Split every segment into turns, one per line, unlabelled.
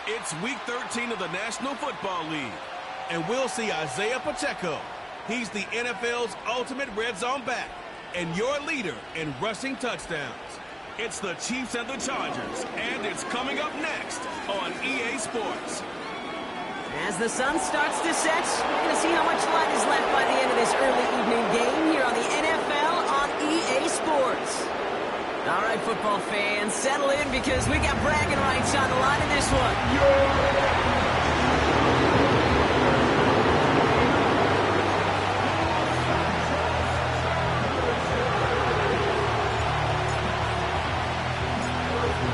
It's week 13 of the National Football League, and we'll see Isaiah Pacheco. He's the NFL's ultimate red zone back and your leader in rushing touchdowns. It's the Chiefs and the Chargers, and it's coming up next on EA Sports.
As the sun starts to set, we're going to see how much light is left by the end of this early evening game here on the NFL on EA Sports. All right, football fans, settle in because we got bragging rights on the line in this one.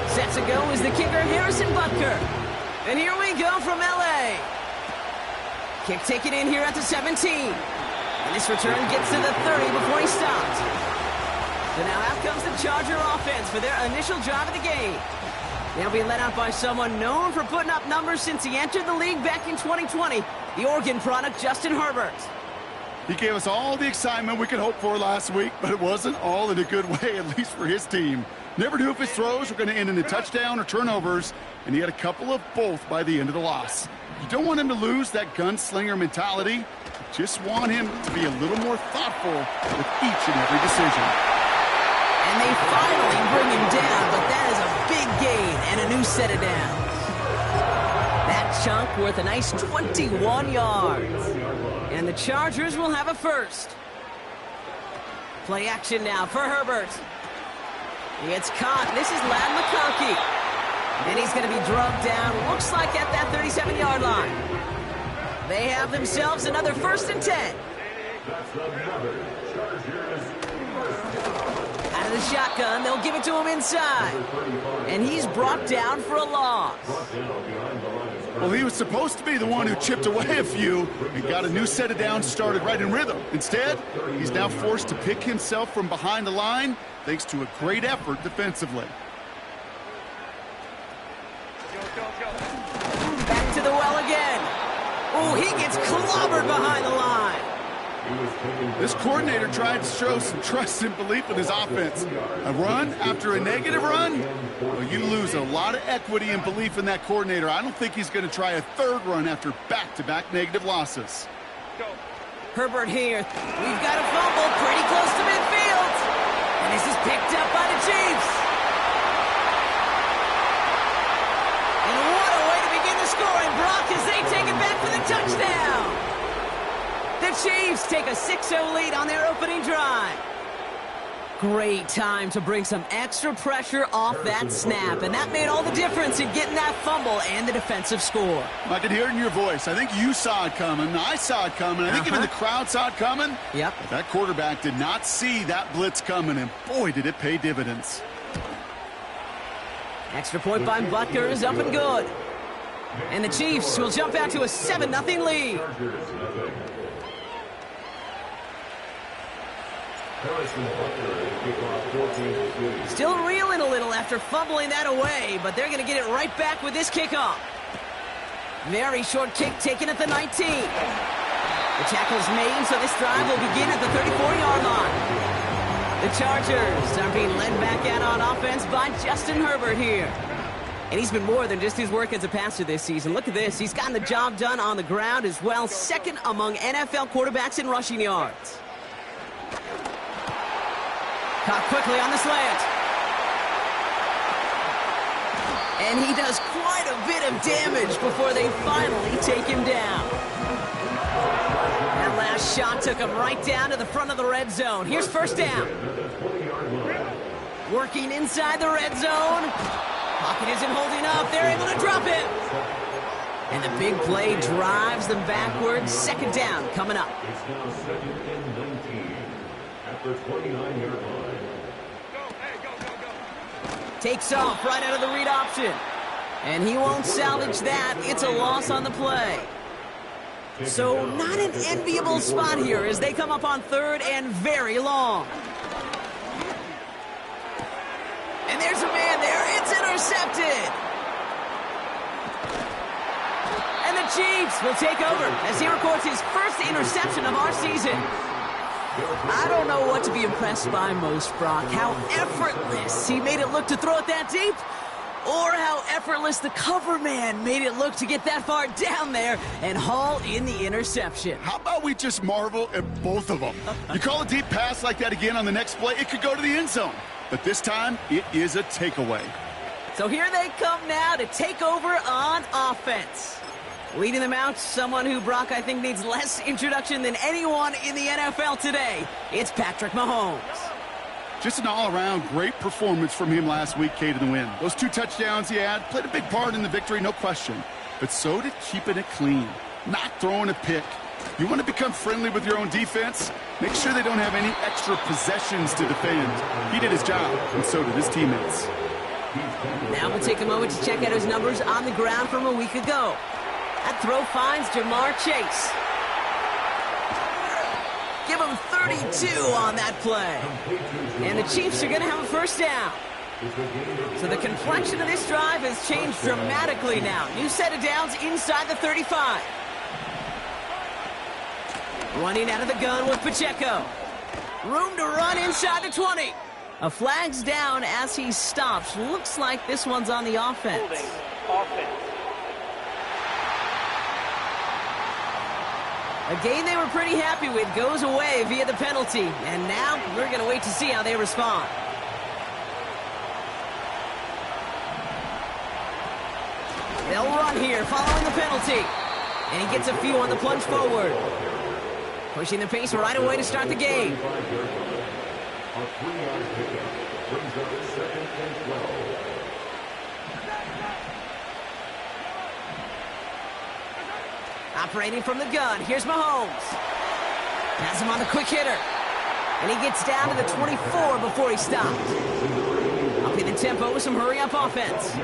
Set to go is the kicker, Harrison Butker. And here we go from L.A. Kick taken in here at the 17. And this return gets to the 30 before he stops. So now out comes the Charger offense for their initial drive of the game. They'll be led out by someone known for putting up numbers since he entered the league back in 2020, the Oregon product, Justin Herbert.
He gave us all the excitement we could hope for last week, but it wasn't all in a good way, at least for his team. Never knew if his throws were going to end in a touchdown or turnovers, and he had a couple of both by the end of the loss. You don't want him to lose that gunslinger mentality. You just want him to be a little more thoughtful with each and every decision.
And they finally bring him down, but that is a big gain and a new set of downs. That chunk worth a nice 21 yards. And the Chargers will have a first. Play action now for Herbert. It's caught. This is Ladd McConkey. And he's going to be drugged down, looks like at that 37-yard line. They have themselves another 1st and 10. Out of the shotgun, they'll give it to him inside. And he's brought down for a loss.
Well, he was supposed to be the one who chipped away a few and got a new set of downs started right in rhythm. Instead, he's now forced to pick himself from behind the line thanks to a great effort defensively.
Back to the well again. Oh, he gets clobbered behind the line.
This coordinator tried to show some trust and belief in his offense. A run after a negative run? Well, you lose a lot of equity and belief in that coordinator. I don't think he's going to try a third run after back-to-back negative losses.
Herbert here. We've got a fumble pretty close to midfield. And this is picked up by the Chiefs. And what a way to begin the scoring, Brock, as they take it back for the touchdown. The Chiefs take a 6-0 lead on their opening drive. Great time to bring some extra pressure off that snap, and that made all the difference in getting that fumble and the defensive score.
I could hear it in your voice. I think you saw it coming. I saw it coming. I think even the crowd saw it coming.
Yep.
But that quarterback did not see that blitz coming, and boy, did it pay dividends.
Extra point by Butker is up and good. And the Chiefs will jump out to a 7-0 lead. Still reeling a little after fumbling that away, but they're going to get it right back with this kickoff. Very short kick taken at the 19. The tackle's made, so this drive will begin at the 34-yard line. The Chargers are being led back out on offense by Justin Herbert here. And he's been more than just his work as a passer this season. Look at this. He's gotten the job done on the ground as well. Second among NFL quarterbacks in rushing yards. Caught quickly on the slant. And he does quite a bit of damage before they finally take him down. That last shot took him right down to the front of the red zone. Here's first down. Working inside the red zone. Pocket isn't holding up. They're able to drop it. And the big play drives them backwards. Second down coming up.
It's now 2nd and 19 at the 29-yard line.
Takes off right out of the read option. And he won't salvage that. It's a loss on the play. So not an enviable spot here as they come up on 3rd and very long. And there's a man there. It's intercepted. And the Chiefs will take over as he records his first interception of our season. I don't know what to be impressed by most, Brock. How effortless he made it look to throw it that deep, or how effortless the cover man made it look to get that far down there and haul in the interception.
How about we just marvel at both of them? You call a deep pass like that again on the next play, it could go to the end zone. But this time, it is a takeaway.
So here they come now to take over on offense. Leading them out, someone who, Brock, I think needs less introduction than anyone in the NFL today. It's Patrick Mahomes.
Just an all-around great performance from him last week, Kate, in the win. Those 2 touchdowns he had played a big part in the victory, no question. But so did keeping it clean, not throwing a pick. You want to become friendly with your own defense? Make sure they don't have any extra possessions to defend. He did his job, and so did his teammates.
Now we'll take a moment to check out his numbers on the ground from a week ago. That throw finds Jamar Chase. Give him 32 on that play. And the Chiefs are going to have a first down. So the complexion of this drive has changed dramatically now. New set of downs inside the 35. Running out of the gun with Pacheco. Room to run inside the 20. A flag's down as he stops. Looks like this one's on the offense. A game they were pretty happy with goes away via the penalty. And now we're going to wait to see how they respond. They'll run here following the penalty. And he gets a few on the plunge forward. Pushing the pace right away to start the game.
A 3-yard pickup brings up 2nd and 12.
Operating from the gun, here's Mahomes. Has him on the quick hitter. And he gets down to the 24 before he stopped. Upping the tempo with some hurry-up offense.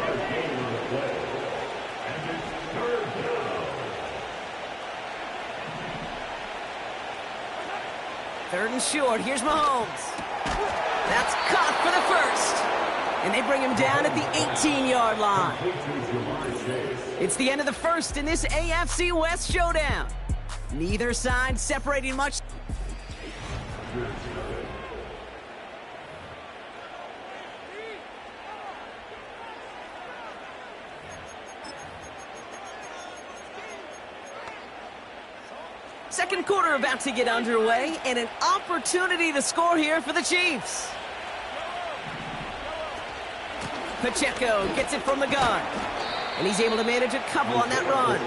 Third and short, here's Mahomes. That's caught for the first. And they bring him down at the 18-yard line. It's the end of the first in this AFC West showdown. Neither side separating much. Second quarter about to get underway, and an opportunity to score here for the Chiefs. Pacheco gets it from the gun, and he's able to manage a couple on that run.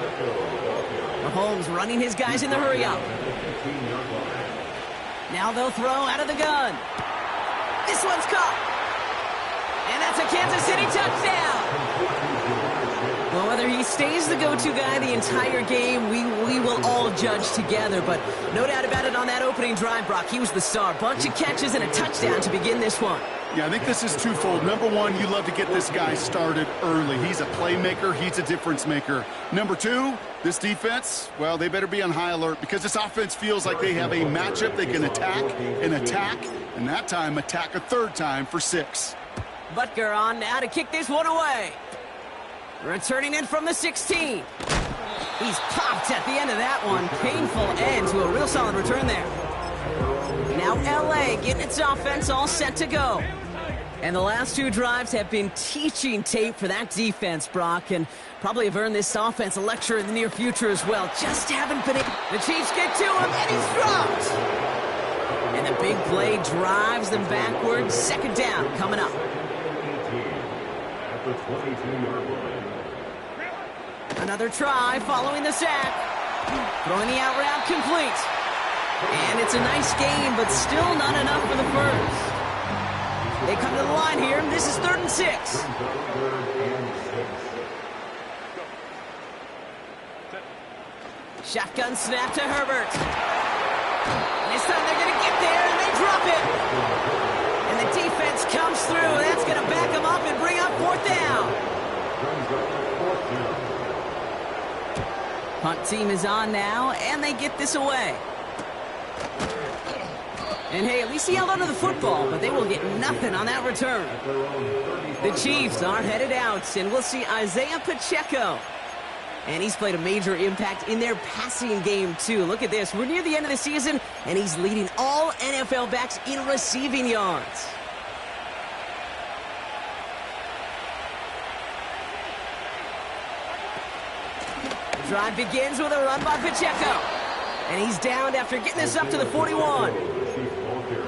Mahomes running his guys in the hurry-up. Now they'll throw out of the gun. This one's caught. And that's a Kansas City touchdown. Well, whether he stays the go-to guy the entire game, we will all judge together. But no doubt about it, on that opening drive, Brock, he was the star. Bunch of catches and a touchdown to begin this one.
Yeah, I think this is twofold. Number one, you love to get this guy started early. He's a playmaker. He's a difference maker. Number two, this defense, well, they better be on high alert because this offense feels like they have a matchup they can attack, and that time attack a third time for 6.
Butker on now to kick this one away. Returning in from the 16. He's popped at the end of that one. Painful end to a real solid return there. Now LA getting its offense all set to go. And the last 2 drives have been teaching tape for that defense, Brock, and probably have earned this offense a lecture in the near future as well. Just haven't been able. The Chiefs get to him, and he's dropped. And the big play drives them backwards. Second down coming up.
At the 22-yard line.
Another try following the sack. Throwing the out route complete. And it's a nice game, but still not enough for the first. They come to the line here. This is 3rd and 6. Shotgun snap to Herbert. And this time they're going to get there, and they drop it. And the defense comes through. That's going to back them up and bring up 4th down. Punt team is on now, and they get this away. And hey, at least he held onto the football, but they will get nothing on that return. The Chiefs are headed out, and we'll see Isaiah Pacheco And he's played a major impact in their passing game, too. Look at this. We're near the end of the season, and he's leading all NFL backs in receiving yards. The drive begins with a run by Pacheco. And he's downed after getting this up to the 41.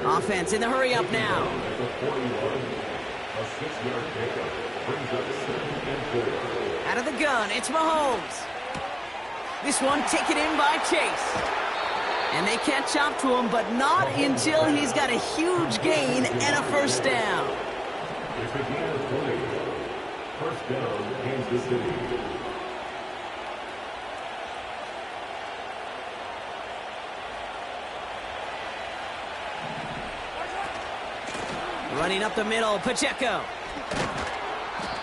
Offense in the hurry up now. Out of the gun, it's Mahomes. This one taken in by Chase. And they catch up to him, but not until he's got a huge gain and a first down.
It's a gain of 20. First down, Kansas City.
Running up the middle, Pacheco.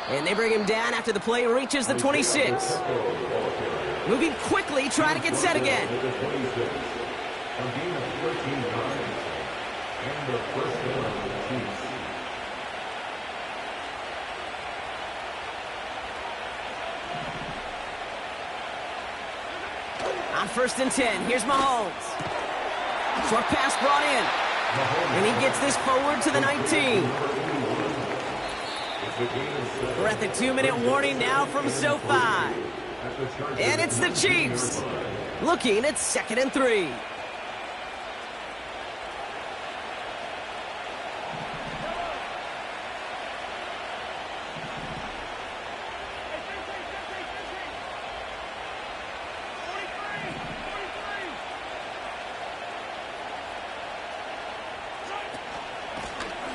And they bring him down after the play reaches the 26. Moving quickly, trying to get set again. On 1st and 10, here's Mahomes. Short pass brought in. And he gets this forward to the 19. We're at the 2-minute warning now from SoFi. And it's the Chiefs looking at 2nd and 3.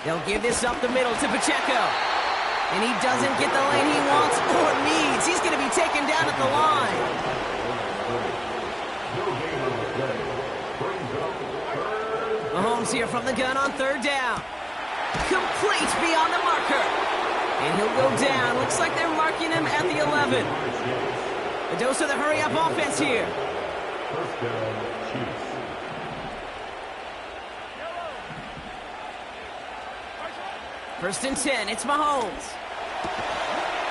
They'll give this up the middle to Pacheco. And he doesn't get the lane he wants or needs. He's going to be taken down at the line. Mahomes here from the gun on 3rd down. Complete beyond the marker. And he'll go down. Looks like they're marking him at the 11. A dose of the hurry-up offense here.
First down, Chiefs.
1st and 10, it's Mahomes.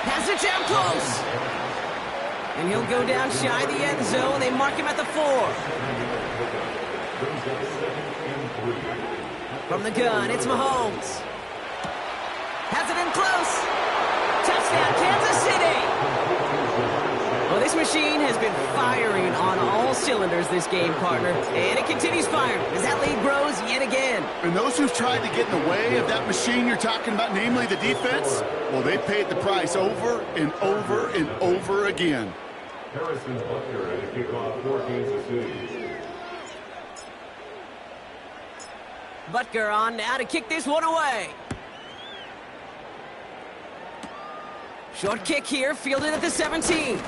Pass it down close. And he'll go down shy of the end zone. They mark him at the 4. From the gun, it's Mahomes. Has it in close. Touchdown, Kansas City. Well, this machine has been firing on all cylinders this game, partner. And it continues firing as that lead grows yet again.
And those who've tried to get in the way of that machine you're talking about, namely the defense, well, they paid the price over and over and over again.
Harrison Butker at the kickoff for Kansas City.
Butker on now to kick this one away. Short kick here, fielded at the 17.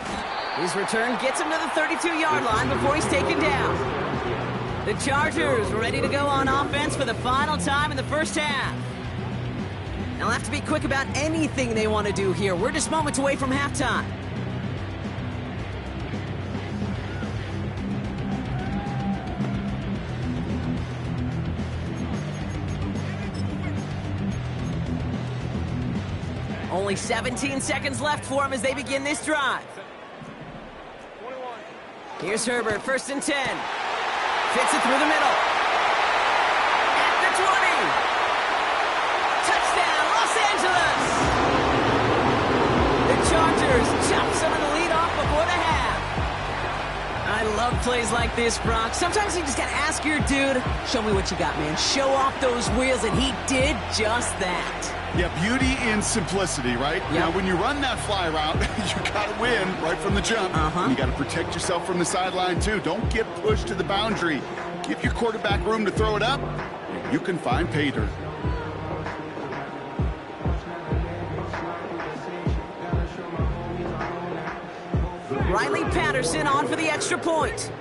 His return gets him to the 32-yard line before he's taken down. The Chargers ready to go on offense for the final time in the first half. They'll have to be quick about anything they want to do here. We're just moments away from halftime. Only 17 seconds left for him as they begin this drive. Here's Herbert, 1st and 10. Fits it through the middle. At the 20. Touchdown, Los Angeles! The Chargers chop some of the lead off before the half. I love plays like this, Brock. Sometimes you just got to ask your dude, show me what you got, man. Show off those wheels, and he did just that.
Yeah, beauty in simplicity, right?
Yep.
Now, when you run that fly route, you got to win right from the jump. You got to protect yourself from the sideline, too. Don't get pushed to the boundary. Give your quarterback room to throw it up, and you can find pay dirt.
Riley Patterson on for the extra point.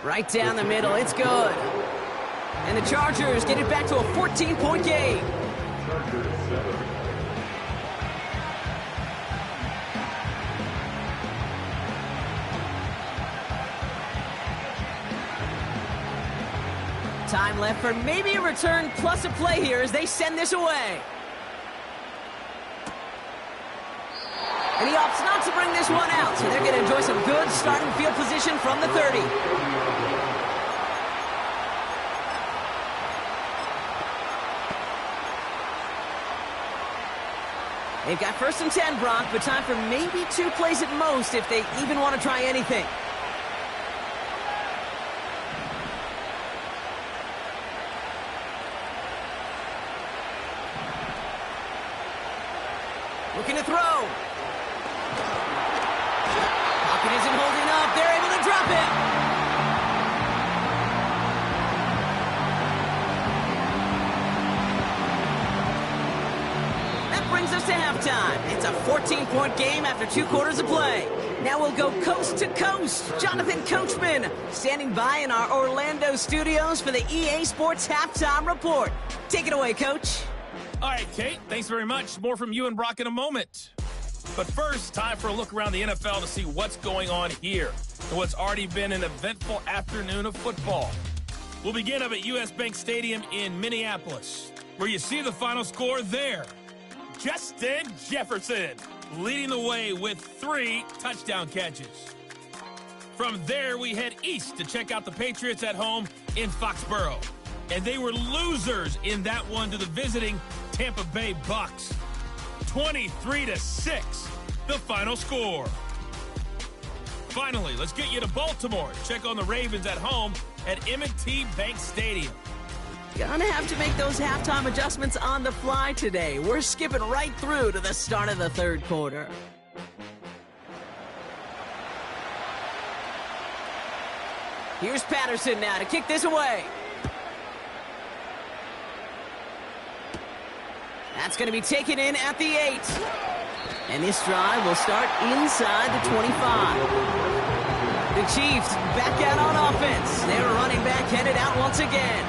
Right down the middle, it's good. And the Chargers get it back to a 14-point game. Time left for maybe a return plus a play here as they send this away. And he opts not to bring this one out, so they're going to enjoy some good starting field position from the 30. They've got 1st and 10, Brock, but time for maybe 2 plays at most if they even want to try anything. Looking to throw. Pocket isn't holding up. They're able to drop it. That brings us to halftime. It's a 14-point game after 2 quarters of play. Now we'll go coast to coast. Jonathan Coachman standing by in our Orlando studios for the EA Sports Halftime Report. Take it away, Coach.
All right, Kate, thanks very much. More from you and Brock in a moment. But first, time for a look around the NFL to see what's going on here and what's already been an eventful afternoon of football. We'll begin up at US Bank Stadium in Minneapolis, where you see the final score there. Justin Jefferson leading the way with 3 touchdown catches. From there, we head east to check out the Patriots at home in Foxborough. And they were losers in that one to the visiting Tampa Bay Bucks. 23-6, the final score. Finally, let's get you to Baltimore. Check on the Ravens at home at M&T Bank Stadium.
Gonna have to make those halftime adjustments on the fly today. We're skipping right through to the start of the 3rd quarter. Here's Patterson now to kick this away. That's going to be taken in at the 8. And this drive will start inside the 25. The Chiefs back out on offense. Their running back headed out once again.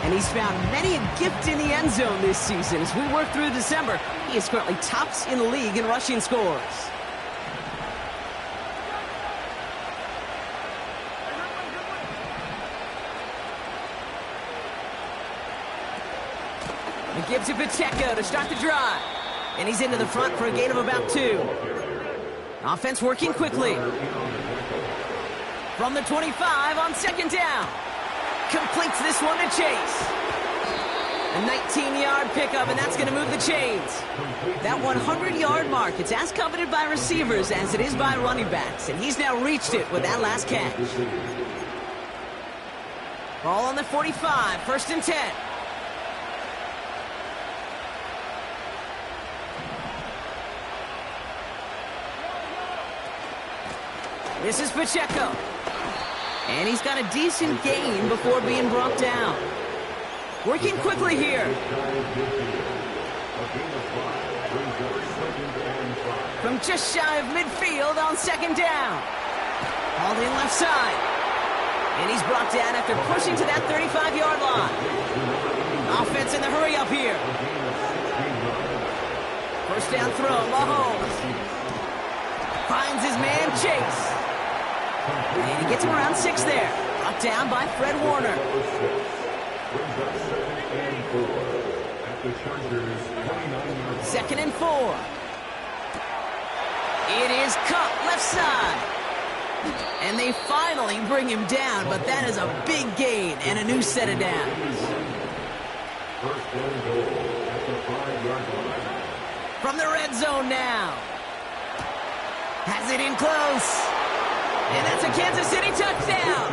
And he's found many a gift in the end zone this season. As we work through December, he is currently tops in the league in rushing scores. He gives it Pacheco to start the drive. And he's into the front for a gain of about 2. Offense working quickly. From the 25 on 2nd down. Completes this one to Chase. A 19-yard pickup, and that's going to move the chains. That 100-yard mark, it's as coveted by receivers as it is by running backs. And he's now reached it with that last catch. Ball on the 45, 1st and 10. This is Pacheco. And he's got a decent gain before being brought down. Working quickly here. From just shy of midfield on 2nd down. Hauled in left side. And he's brought down after pushing to that 35-yard line. Offense in the hurry up here. 1st down throw, Mahomes. Finds his man, Chase. And he gets him around 6 there. Brought down by Fred Warner. 2nd and 4. It is cut left side. And they finally bring him down, but that is a big gain and a new set of downs. From the red zone now. Has it in close. And that's a Kansas City touchdown.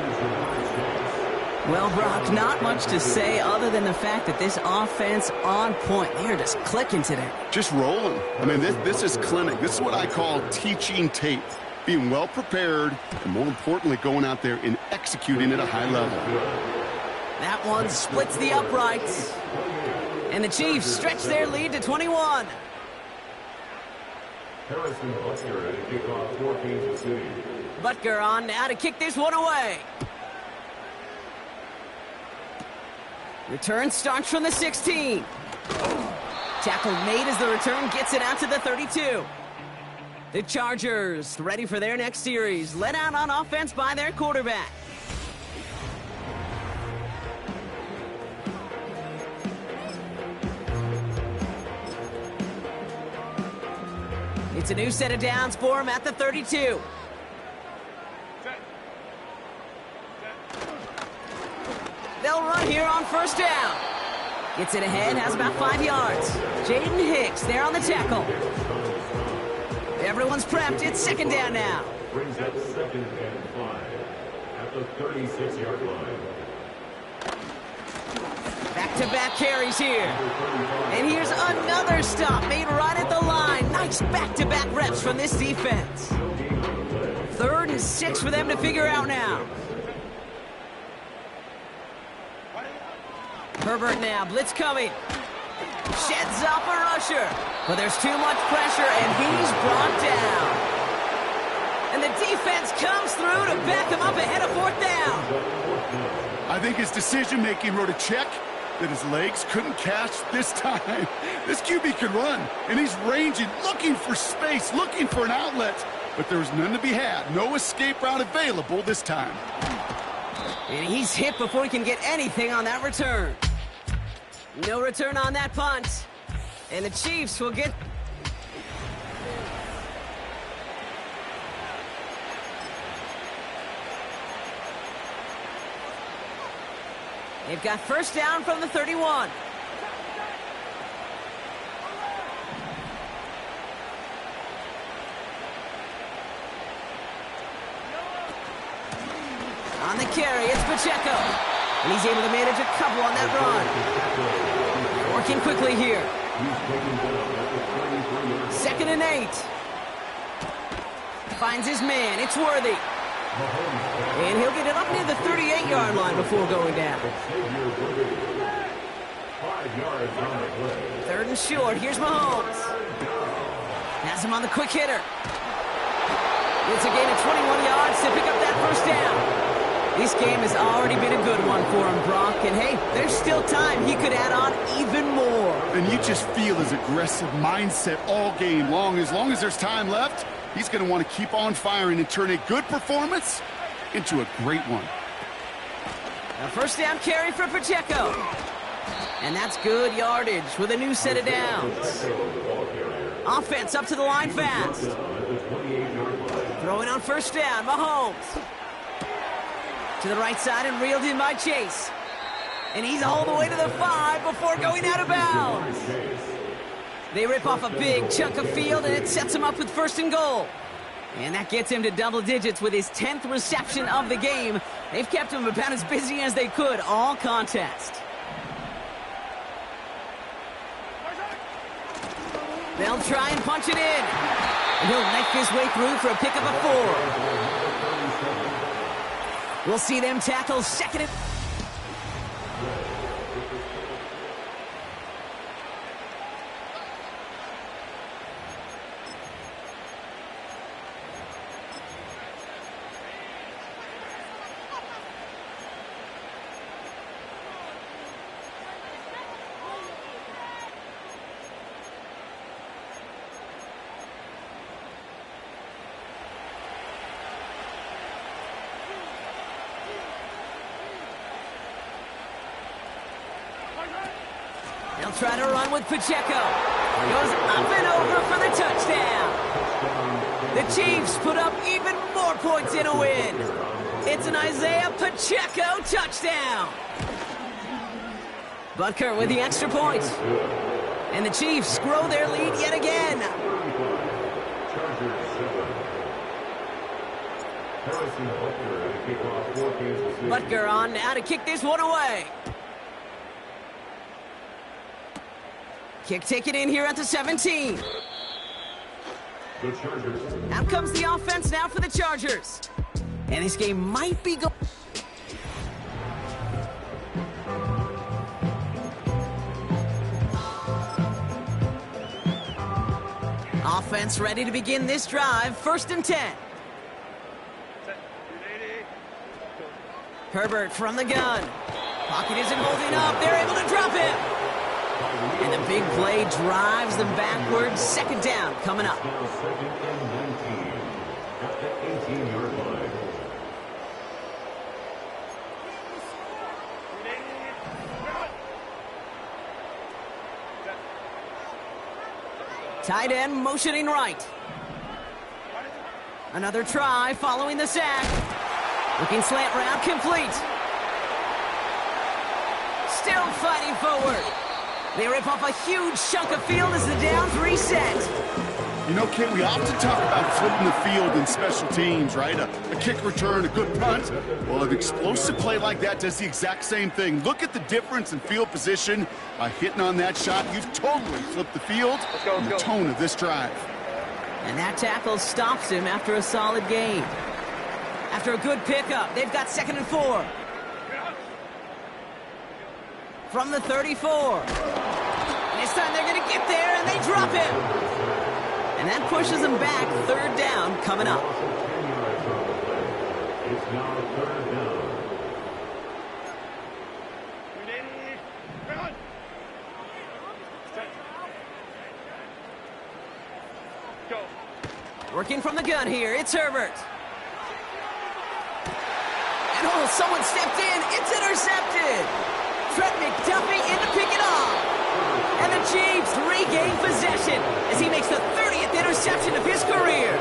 Well, Brock, not much to say other than the fact that this offense on point. They're just clicking today.
Just rolling. I mean, this is clinic. This is what I call teaching tape. Being well prepared, and more importantly, going out there and executing at a high level.
That one splits the uprights. And the Chiefs stretch their lead to 21.
Harrison Butker to kick off for Kansas City.
Butker on now to kick this one away. Return starts from the 16. Tackle made as the return gets it out to the 32. The Chargers ready for their next series. Led out on offense by their quarterback. It's It's a new set of downs for him at the 32. They'll run here on first down. Gets it ahead, has about 5 yards. Jaden Hicks there on the tackle. Everyone's prepped. It's second down now.
Brings up 2nd and 5 at the 36-yard line.
Back-to-back carries here. And here's another stop made right at the line. Nice back-to-back reps from this defense. 3rd and 6 for them to figure out now. Herbert now, blitz coming. Sheds off a rusher. But there's too much pressure, and he's brought down. And the defense comes through to back him up ahead of 4th down.
I think his decision-making wrote a check that his legs couldn't catch this time. This QB can run, and he's ranging, looking for space, looking for an outlet. But there's none to be had. No escape route available this time.
And he's hit before he can get anything on that return. No return on that punt. And the Chiefs will get... They've got first down from the 31. On the carry, it's Pacheco. And he's able to manage a couple on that run. Working quickly here. 2nd and 8. Finds his man. It's Worthy. And he'll get it up near the 38-yard line before going down. 3rd and short. Here's Mahomes. Has him on the quick hitter. It's a gain of 21 yards to pick up that first down. This game has already been a good one for him, Brock. And, hey, there's still time. He could add on even more.
And you just feel his aggressive mindset all game long. As there's time left, he's going to want to keep on firing and turn a good performance into a great one.
A first down carry for Pacheco. And that's good yardage with a new set of downs. Offense up to the line fast. Throwing on first down, Mahomes. To the right side and reeled in by Chase. And he's all the way to the 5 before going out of bounds. They rip off a big chunk of field, and it sets him up with 1st and goal. And that gets him to double digits with his 10th reception of the game. They've kept him about as busy as they could all contest. They'll try and punch it in. And he'll knife his way through for a pickup of 4. We'll see them tackle 2nd and... They'll try to run with Pacheco. Goes up and over for the touchdown. The Chiefs put up even more points in a win. It's an Isaiah Pacheco touchdown. Butker with the extra point. And the Chiefs grow their lead yet again. Butker on now to kick this one away. Kick taken in here at the 17. Out comes the offense now for the Chargers. And this game might be going... Offense ready to begin this drive. 1st and 10. Herbert from the gun. Pocket isn't holding up. They're able to drop him. And the big play drives them backwards. 2nd down coming up.
2nd and 19 at the 18-yard line.
Tight end motioning right. Another try following the sack. Looking slant route complete. Still fighting forward. They rip off a huge chunk of field as the downs reset.
You know, Kit, we often talk about flipping the field in special teams, right? A kick return, a good punt. Well, an explosive play like that does the exact same thing. Look at the difference in field position. By hitting on that shot, you've totally flipped the field and the tone of this drive.
And that tackle stops him after a solid gain. After a good pickup, they've got 2nd and 4. From the 34. And this time they're going to get there, and they drop him. And that pushes them back. 3rd down coming up.
It's now 3rd down.
Working from the gun here, it's Herbert. And oh, someone stepped in. It's intercepted. Trent McDuffie in to pick it off. And the Chiefs regain possession as he makes the 30th interception of his career.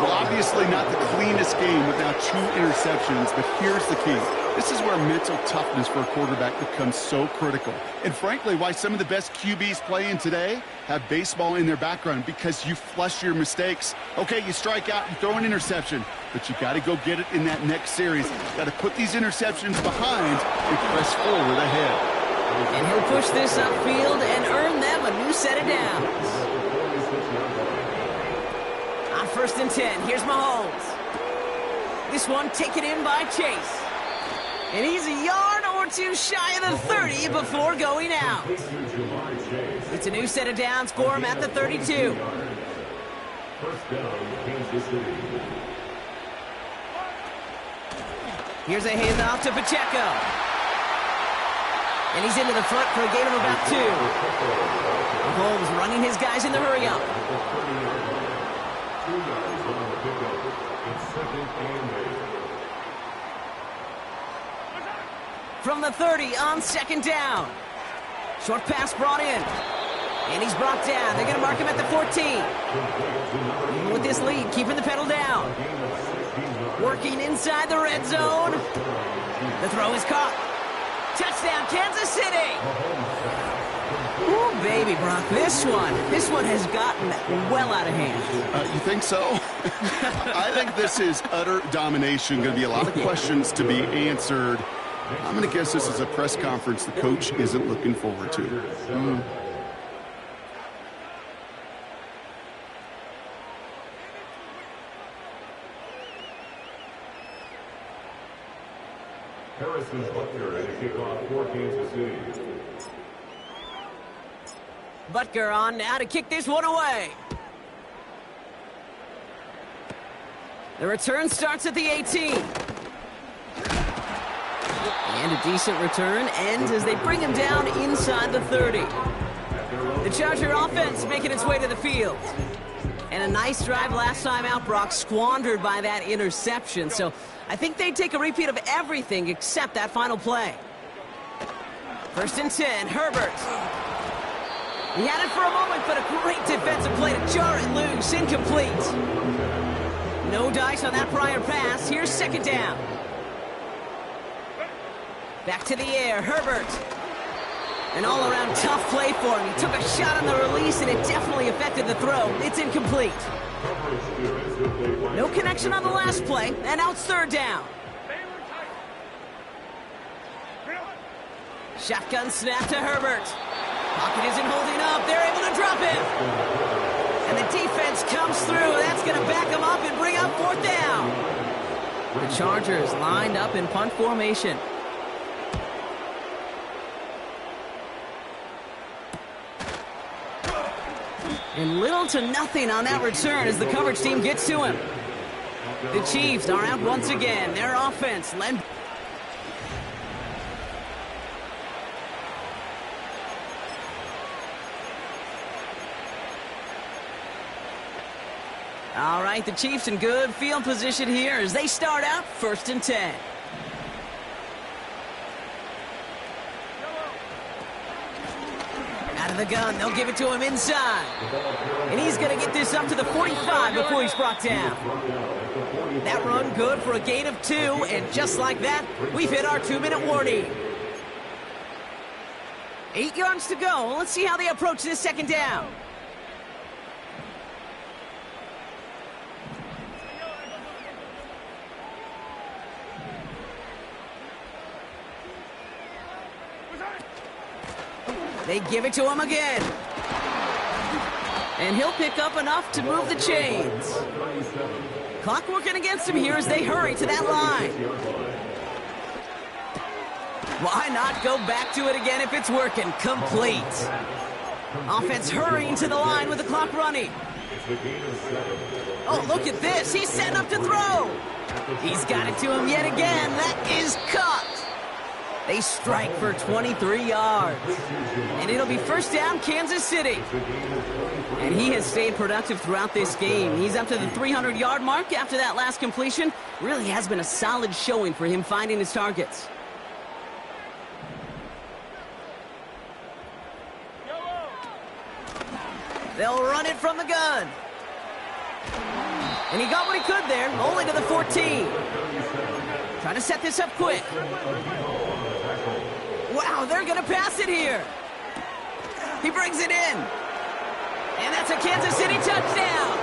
Well, obviously not the cleanest game with now 2 interceptions, but here's the key. This is where mental toughness for a quarterback becomes so critical. And frankly, why some of the best QBs playing today have baseball in their background, because you flush your mistakes. Okay, you strike out, you throw an interception, but you got to go get it in that next series. Got to put these interceptions behind and press forward ahead.
And he'll push this upfield and earn them a new set of downs. On 1st and 10, here's Mahomes. This one taken in by Chase. And he's a yard or 2 shy of the 30 before going out. It's a new set of downs for him at the 32.
1st down, Kansas City.
Here's a handoff to Pacheco. And he's into the front for a gain of about 2. Mahomes running his guys in the hurry-up.
2 yards on the pickup. It's 2nd and 8.
From the 30 on 2nd down. Short pass brought in. And he's brought down. They're going to mark him at the 14. Even with this lead, keeping the pedal down. Working inside the red zone. The throw is caught. Touchdown, Kansas City! Ooh, baby, Brock, this one has gotten well out of hand.
You think so? I think this is utter domination. Going to be a lot of questions to be answered. I'm going to guess this is a press conference the coach isn't looking forward to.
Harrison Butker and a kickoff for Kansas City.
Butker on now to kick this one away. The return starts at the 18. And a decent return ends as they bring him down inside the 30. The Charger offense making its way to the field. And a nice drive last time out, Brock, squandered by that interception. So I think they'd take a repeat of everything except that final play. 1st and 10, Herbert. He had it for a moment, but a great defensive play to jar it loose. Incomplete. No dice on that prior pass. Here's 2nd down. Back to the air, Herbert. An all-around tough play for him. He took a shot on the release, and it definitely affected the throw. It's incomplete. No connection on the last play, and now it's 3rd down. Shotgun snap to Herbert. Pocket isn't holding up. They're able to drop it. And the defense comes through. That's going to back them up and bring up 4th down. The Chargers lined up in punt formation. And little to nothing on that return as the coverage team gets to him. The Chiefs are out once again. Their offense led. All right, the Chiefs in good field position here as they start out 1st and 10. Out of the gun, they'll give it to him inside. And he's going to get this up to the 45 before he's brought down. That run good for a gain of 2, and just like that, we've hit our 2-minute warning. 8 yards to go. Let's see how they approach this second down. They give it to him again. And he'll pick up enough to move the chains. Clock working against him here as they hurry to that line. Why not go back to it again if it's working? Complete. Offense hurrying to the line with the clock running. Oh, look at this. He's setting up to throw. He's got it to him yet again. That is cut. They strike for 23 yards. And it'll be first down, Kansas City. And he has stayed productive throughout this game. He's up to the 300-yard mark after that last completion. Really has been a solid showing for him finding his targets. They'll run it from the gun. And he got what he could there, only to the 14. Trying to set this up quick. Wow, they're going to pass it here. He brings it in. And that's a Kansas City touchdown.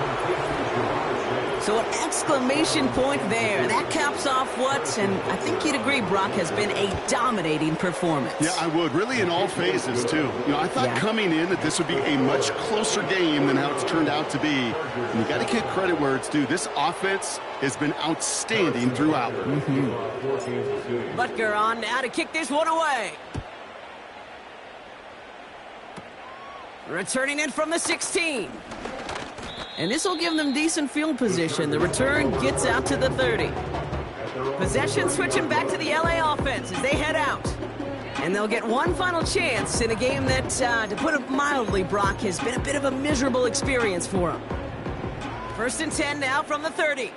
So an exclamation point there. That caps off what, and I think you'd agree, Brock, has been a dominating performance.
Yeah, I would. Really in all phases, too. You know, I thought coming in that this would be a much closer game than how it's turned out to be. And you got to give credit where it's due. This offense has been outstanding throughout.
Butker on now to kick this one away. Returning in from the 16. And this will give them decent field position. The return gets out to the 30. Possession switching back to the LA offense as they head out. And they'll get one final chance in a game that, to put it mildly, Brock, has been a bit of a miserable experience for them. 1st and 10 now from the 30.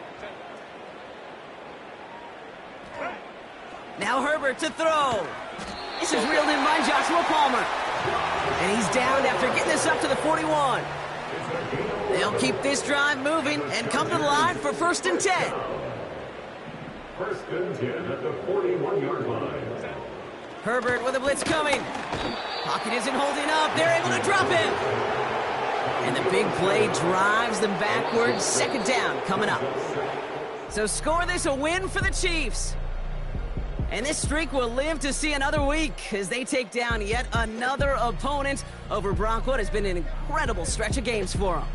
Now Herbert to throw. This is reeled in by Joshua Palmer. And he's down after getting this up to the 41. They'll keep this drive moving and come to the line for 1st and 10.
1st and 10 at the 41-yard line.
Herbert with a blitz coming. Pocket isn't holding up. They're able to drop him. And the big play drives them backwards. 2nd down coming up. So score this a win for the Chiefs. And this streak will live to see another week as they take down yet another opponent over Brock. What has been an incredible stretch of games for them.